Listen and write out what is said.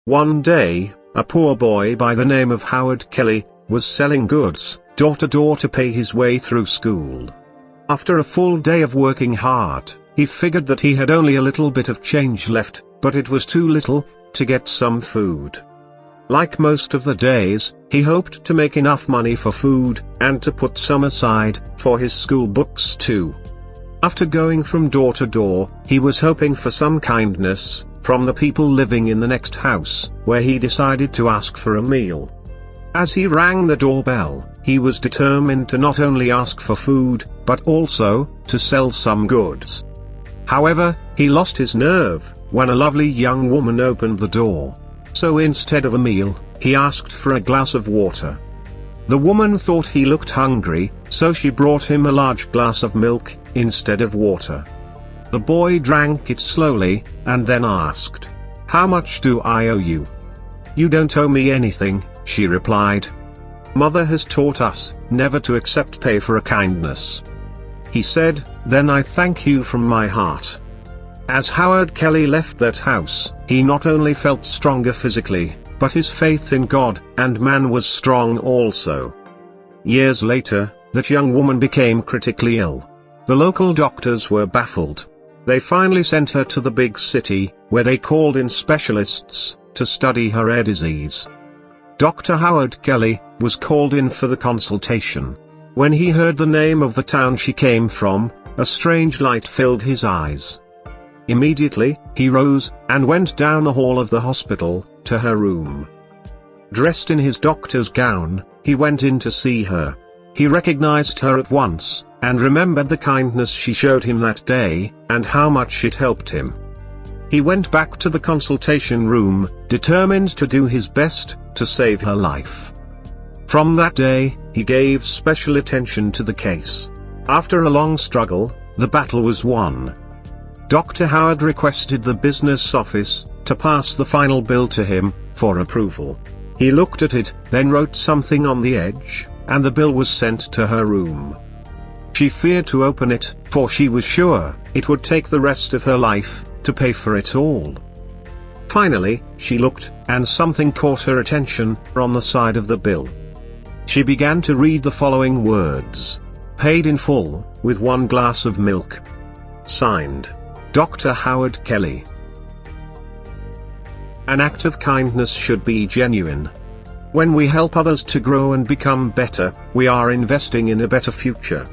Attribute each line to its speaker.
Speaker 1: One day, a poor boy by the name of Howard Kelly was selling goods door to door to pay his way through school. After a full day of working hard, he figured that he had only a little bit of change left, but it was too little to get some food. Like most of the days, he hoped to make enough money for food and to put some aside for his school books too. After going from door to door, he was hoping for some kindness from the people living in the next house, where he decided to ask for a meal. As he rang the doorbell, he was determined to not only ask for food, but also to sell some goods. However, he lost his nerve when a lovely young woman opened the door. So instead of a meal, he asked for a glass of water. The woman thought he looked hungry, so she brought him a large glass of milk instead of water. The boy drank it slowly, and then asked, "How much do I owe you?" "You don't owe me anything," she replied. "Mother has taught us never to accept pay for a kindness." He said, "Then I thank you from my heart." As Howard Kelly left that house, he not only felt stronger physically, but his faith in God and man was strong also. Years later, that young woman became critically ill. The local doctors were baffled. They finally sent her to the big city, where they called in specialists to study her rare disease. Dr. Howard Kelly was called in for the consultation. When he heard the name of the town she came from, a strange light filled his eyes. Immediately, he rose and went down the hall of the hospital to her room. Dressed in his doctor's gown, he went in to see her. He recognized her at once, and remembered the kindness she showed him that day, and how much it helped him. He went back to the consultation room, determined to do his best to save her life. From that day, he gave special attention to the case. After a long struggle, the battle was won. Dr. Howard requested the business office to pass the final bill to him for approval. He looked at it, then wrote something on the edge, and the bill was sent to her room. She feared to open it, for she was sure it would take the rest of her life to pay for it all. Finally, she looked, and something caught her attention on the side of the bill. She began to read the following words: "Paid in full, with 1 glass of milk. Signed, Dr. Howard Kelly." An act of kindness should be genuine. When we help others to grow and become better, we are investing in a better future.